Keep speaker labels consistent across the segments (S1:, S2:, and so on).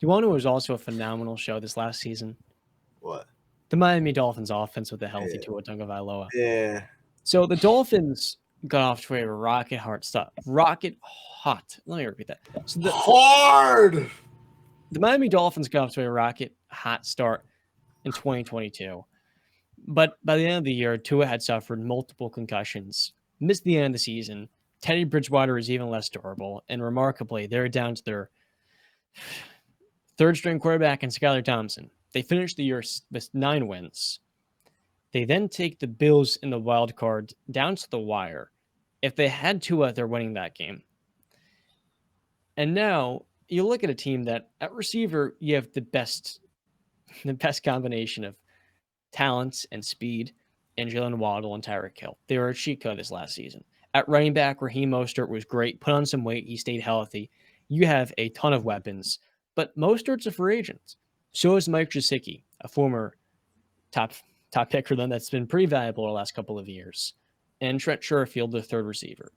S1: You want to was also a phenomenal show this last season?
S2: What?
S1: The Miami Dolphins offense with the healthy
S2: Yeah.
S1: Tua Tagovailoa.
S2: Yeah.
S1: So the Dolphins got off to a rocket hot start. Rocket hot. Let me repeat that. So
S2: Hard.
S1: the Miami Dolphins got off to a rocket hot start in 2022. But by the end of the year, Tua had suffered multiple concussions, missed the end of the season. Teddy Bridgewater is even less durable, and remarkably, they're down to their third string quarterback and Skylar Thompson. They finished the year with 9 wins. They then take the Bills in the wild card down to the wire. If they had Tua, they're winning that game. And now you look at a team that at receiver you have the best combination of talent and speed in Jalen Waddle and Tyreek Hill. They were a cheat code this last season. At running back, Raheem Mostert was great, put on some weight, he stayed healthy. You have a ton of weapons, but Mostert's a free agent. So is Mike Gesicki, a former top pick for them that's been pretty valuable the last couple of years. And Trent Sherfield, the third receiver.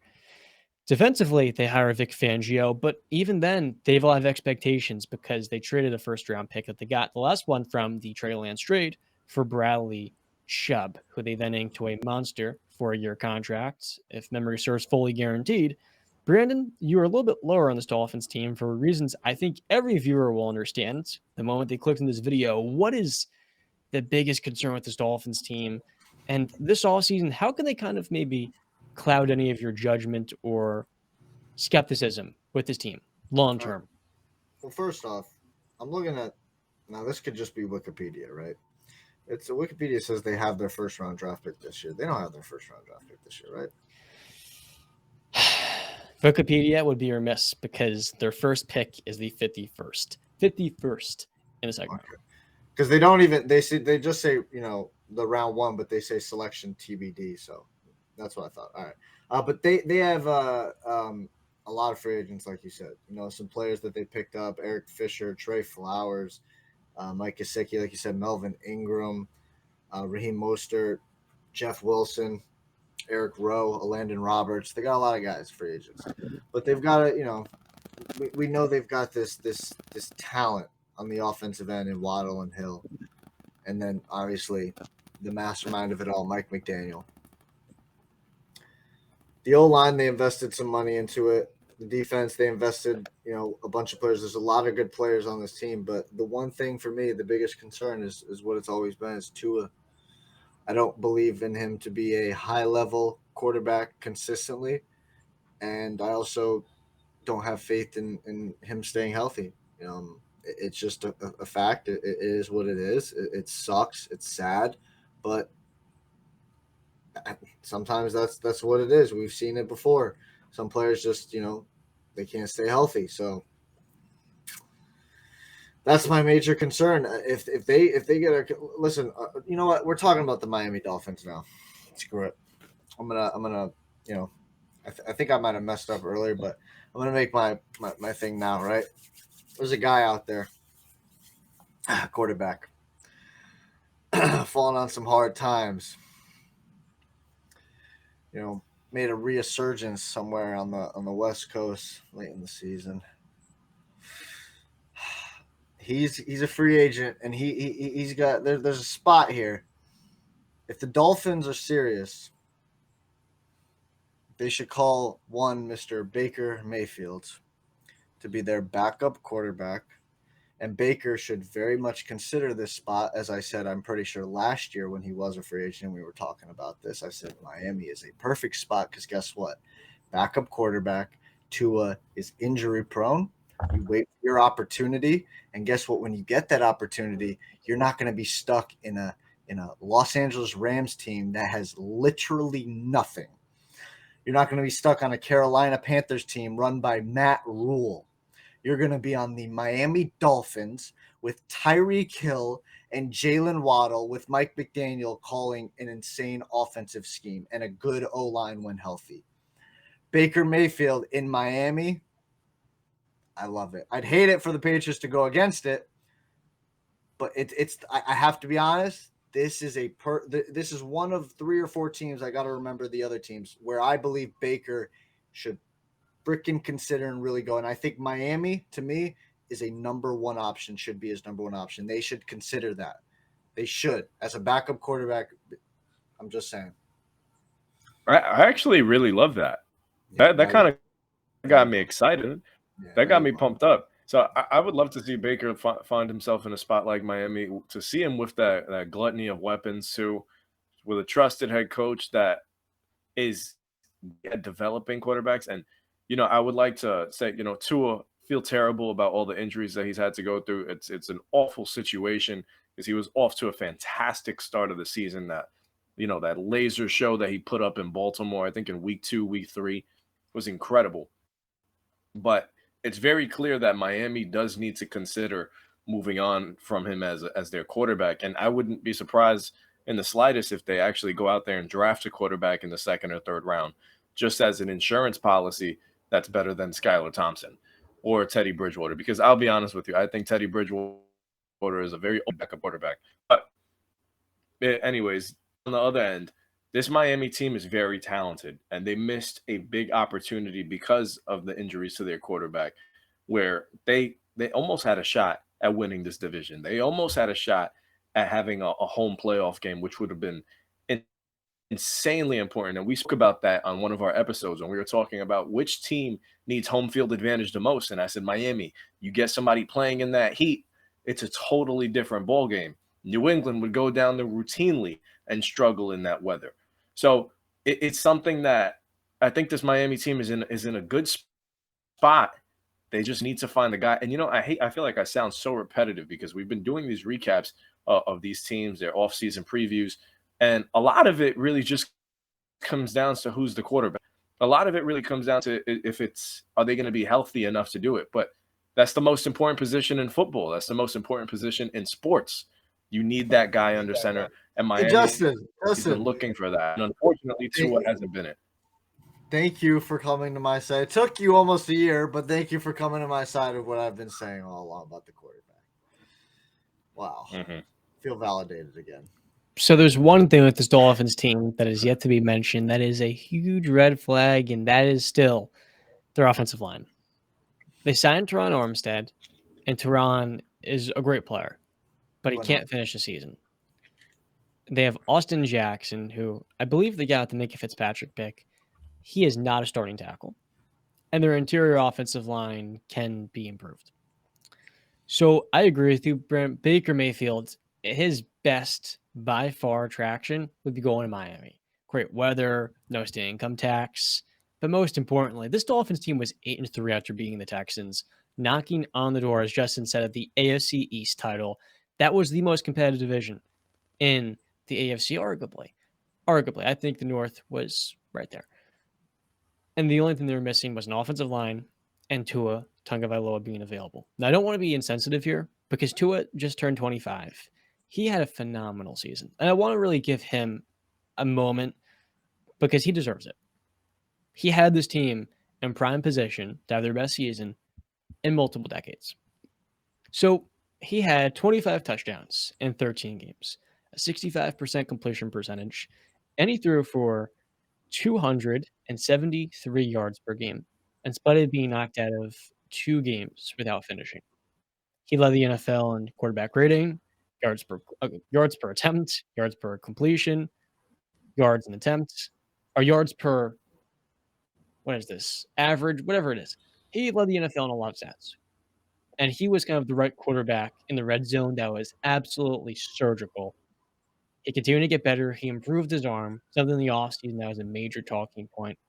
S1: Defensively, they hire Vic Fangio, but even then, they have a lot of expectations because they traded a first round pick that they got, the last one from the Trey Lance trade, for Bradley Chubb, who they then inked to a monster 4-year contract, if memory serves, fully guaranteed. Brandon, you are a little bit lower on this Dolphins team for reasons I think every viewer will understand the moment they clicked in this video. What is the biggest concern with this Dolphins team? And this offseason, how can they kind of maybe cloud any of your judgment or skepticism with this team long
S2: All right.
S1: term?
S2: Well, first off, I'm looking at now. This could just be Wikipedia, right? It's Wikipedia says they have their first round draft pick this year. They don't have their first round draft pick this year, right?
S1: Wikipedia would be remiss because their first pick is the 51st. 51st in the second round.
S2: Okay. Because they don't even they just say the round one, but they say selection TBD. So that's what I thought. All right, but they have a lot of free agents, like you said. Some players that they picked up: Eric Fisher, Trey Flowers, Mike Gesicki, like you said, Melvin Ingram, Raheem Mostert, Jeff Wilson, Eric Rowe, Landon Roberts. They got a lot of guys, free agents, but they've got we know they've got this talent on the offensive end in Waddle and Hill, and then obviously the mastermind of it all, Mike McDaniel. The O line, they invested some money into it. The defense, they invested a bunch of players. There's a lot of good players on this team, but the one thing for me, the biggest concern is what it's always been, is Tua. I don't believe in him to be a high level quarterback consistently, and I also don't have faith in him staying healthy. It's just a fact. It is what it is. It sucks. It's sad, but sometimes that's what it is. We've seen it before. Some players just they can't stay healthy. So that's my major concern. If they get a listen, you know what? We're talking about the Miami Dolphins now. Screw it. I'm gonna I think I might have messed up earlier, but I'm gonna make my thing now. Right? There's a guy out there, quarterback, falling on some hard times. Made a resurgence somewhere on the West Coast late in the season. He's a free agent, and he's got there's a spot here. If the Dolphins are serious, they should call one Mr. Baker Mayfield to be their backup quarterback. And Baker should very much consider this spot. As I said, I'm pretty sure last year when he was a free agent, we were talking about this. I said Miami is a perfect spot because guess what? Backup quarterback. Tua is injury prone. You wait for your opportunity, and guess what? When you get that opportunity, you're not going to be stuck in a Los Angeles Rams team that has literally nothing. You're not going to be stuck on a Carolina Panthers team run by Matt Rule. You're going to be on the Miami Dolphins with Tyreek Hill and Jalen Waddle, with Mike McDaniel calling an insane offensive scheme and a good O-line when healthy. Baker Mayfield in Miami, I love it. I'd hate it for the Patriots to go against it, but I have to be honest, this is one of 3 or 4 teams, I got to remember the other teams, where I believe Baker should freaking consider and really go. And I think Miami, to me, is a number one option, should be his number one option. They should consider that. They should. As a backup quarterback, I'm just saying.
S3: I actually really love that.
S2: Yeah,
S3: That
S2: now you
S3: kind of
S2: now
S3: got
S2: you
S3: me
S2: pump.
S3: excited.
S2: Yeah,
S3: That
S2: now
S3: got
S2: you
S3: me
S2: pump.
S3: pumped up. So I would love to see Baker find himself in a spot like Miami, to see him with that gluttony of weapons too, with a trusted head coach that is at developing quarterbacks. And I would like to say, Tua feel terrible about all the injuries that he's had to go through. It's an awful situation because he was off to a fantastic start of the season. That laser show that he put up in Baltimore, I think in week 2, week 3, was incredible. But it's very clear that Miami does need to consider moving on from him as their quarterback. And I wouldn't be surprised in the slightest if they actually go out there and draft a quarterback in the second or third round, just as an insurance policy that's better than Skylar Thompson or Teddy Bridgewater. Because I'll be honest with you, I think Teddy Bridgewater is a very old backup quarterback. But anyways, on the other end, this Miami team is very talented, and they missed a big opportunity because of the injuries to their quarterback, where they almost had a shot at winning this division. They almost had a shot at having a home playoff game, which would have been insanely important. And we spoke about that on one of our episodes when we were talking about which team needs home field advantage the most. And I said, Miami. You get somebody playing in that heat, it's a totally different ball game. New England would go down there routinely and struggle in that weather. So it's something that I think this Miami team is in a good spot. They just need to find the guy. And I feel like I sound so repetitive because we've been doing these recaps of these teams, their offseason previews, and a lot of it really just comes down to who's the quarterback. A lot of it really comes down to if are they going to be healthy enough to do it. But that's the most important position in football. That's the most important position in sports. You need that guy under center, and
S2: Hey,
S3: Miami
S2: Justin,
S3: has been looking for that. And unfortunately, Tua hasn't been it.
S2: thank you for coming to my side. It took you almost a year, but thank you for coming to my side of what I've been saying all along about the quarterback. Wow.
S3: Mm-hmm.
S2: Feel validated again.
S1: So there's one thing with this Dolphins team that is yet to be mentioned that is a huge red flag, and that is still their offensive line. They signed Teron Armstead, and Teron is a great player, but he can't finish the season. They have Austin Jackson, who I believe they got the Nick Fitzpatrick pick. He is not a starting tackle, and their interior offensive line can be improved. So I agree with you, Brent. Baker Mayfield, his best by far attraction would be going to Miami. Great weather, no state income tax. But most importantly, this Dolphins team was 8-3 after beating the Texans, knocking on the door, as Justin said, of the AFC East title. That was the most competitive division in the AFC, arguably. Arguably, I think the North was right there. And the only thing they were missing was an offensive line and Tua Tagovailoa being available. Now, I don't want to be insensitive here because Tua just turned 25. He had a phenomenal season. And I want to really give him a moment because he deserves it. He had this team in prime position to have their best season in multiple decades. So he had 25 touchdowns in 13 games, a 65% completion percentage, and he threw for 273 yards per game, in spite of being knocked out of 2 games without finishing. He led the NFL in quarterback rating, yards per attempt, yards per completion, yards in attempts, or yards per what is this? Average, whatever it is. He led the NFL in a lot of stats. And he was kind of the right quarterback in the red zone that was absolutely surgical. He continued to get better. He improved his arm, something in the offseason that was a major talking point.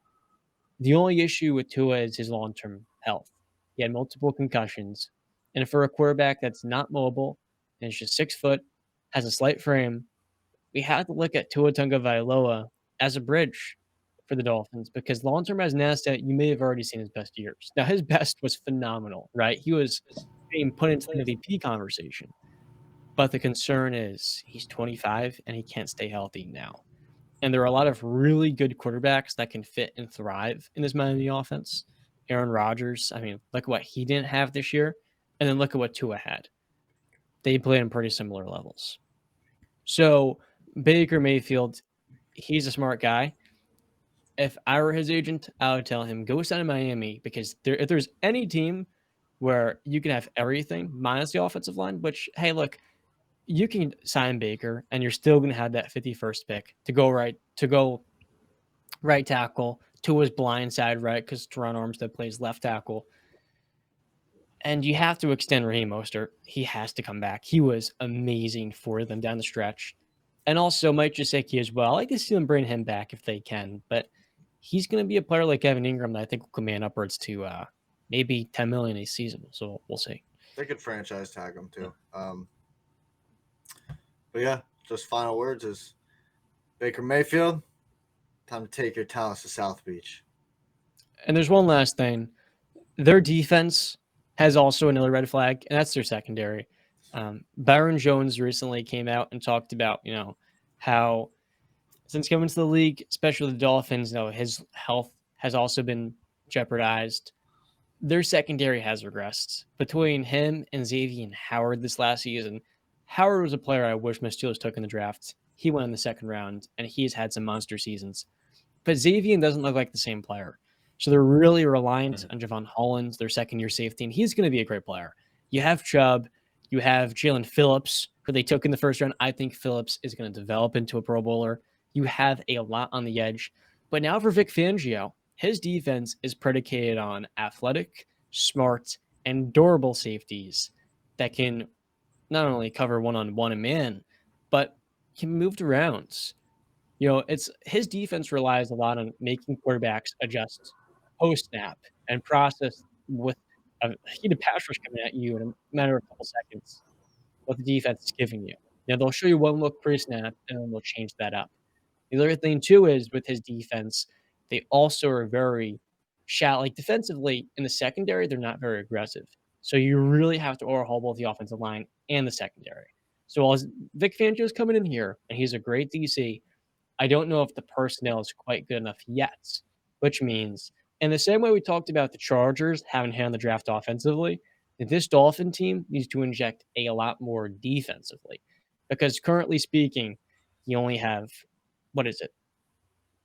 S1: The only issue with Tua is his long-term health. He had multiple concussions. And for a quarterback that's not mobile and is just 6 foot, has a slight frame, we have to look at Tua Tagovailoa as a bridge for the Dolphins because long-term as an asset, you may have already seen his best years. Now, his best was phenomenal, right? He was being put into the MVP conversation. But the concern is he's 25 and he can't stay healthy now. And there are a lot of really good quarterbacks that can fit and thrive in this Miami offense. Aaron Rodgers, I mean, look at what he didn't have this year, and then look at what Tua had. They played on pretty similar levels. So Baker Mayfield, he's a smart guy. If I were his agent, I would tell him, go sign in Miami because if there's any team where you can have everything minus the offensive line, which, hey, look, you can sign Baker and you're still going to have that 51st pick to go right tackle, to his blind side, right? Because Teron Armstead plays left tackle. And you have to extend Raheem Mostert. He has to come back. He was amazing for them down the stretch. And also Mike Gesicki as well. I like to see them bring him back if they can. But he's going to be a player like Evan Ingram that I think will command upwards to maybe $10 million a season. So we'll see.
S2: They could franchise tag him too. But yeah, just final words is Baker Mayfield, time to take your talents to South Beach.
S1: And there's one last thing. Their defense has also another red flag, and that's their secondary. Byron Jones recently came out and talked about, how since coming to the league, especially the Dolphins, his health has also been jeopardized. Their secondary has regressed. Between him and Xavier Howard this last season, Howard was a player I wish my Steelers took in the draft. He went in the second round, and he's had some monster seasons. But Xavier doesn't look like the same player. So they're really reliant on Javon Hollins, their second-year safety, and he's going to be a great player. You have Chubb. You have Jalen Phillips, who they took in the first round. I think Phillips is going to develop into a Pro Bowler. You have a lot on the edge. But now for Vic Fangio, his defense is predicated on athletic, smart, and durable safeties that can not only cover one-on-one and man, but can move around. It's his defense relies a lot on making quarterbacks adjust post-snap and process with a heated pass rush coming at you in a matter of a couple seconds what the defense is giving you. They'll show you one look pre-snap, and then they'll change that up. The other thing, too, is with his defense, they also are very shallow. Like, defensively, in the secondary, they're not very aggressive. So you really have to overhaul both the offensive line and the secondary. So while Vic Fangio is coming in here, and he's a great DC, I don't know if the personnel is quite good enough yet, which means in the same way we talked about the Chargers having hand the draft offensively, this Dolphin team needs to inject a lot more defensively because currently speaking, you only have,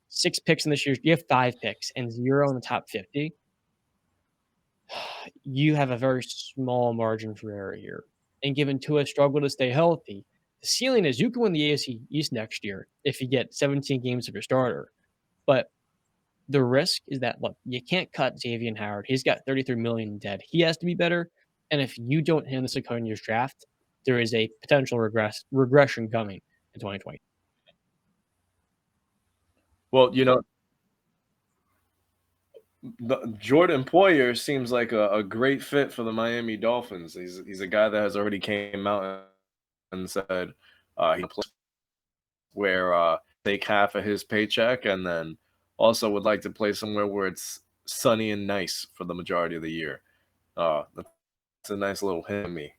S1: 6 picks in this year. You have 5 picks and 0 in the top 50. You have a very small margin for error here. And given Tua struggle to stay healthy, the ceiling is you can win the AFC East next year if you get 17 games of your starter. But the risk is that, look, you can't cut Xavier Howard. He's got $33 million dead. He has to be better. And if you don't hand this a second year's draft, there is a potential regression coming in 2020.
S3: Well, Jordan Poyer seems like a great fit for the Miami Dolphins. He's a guy that has already came out and said he plays where take half of his paycheck and then also would like to play somewhere where it's sunny and nice for the majority of the year. That's a nice little hit me.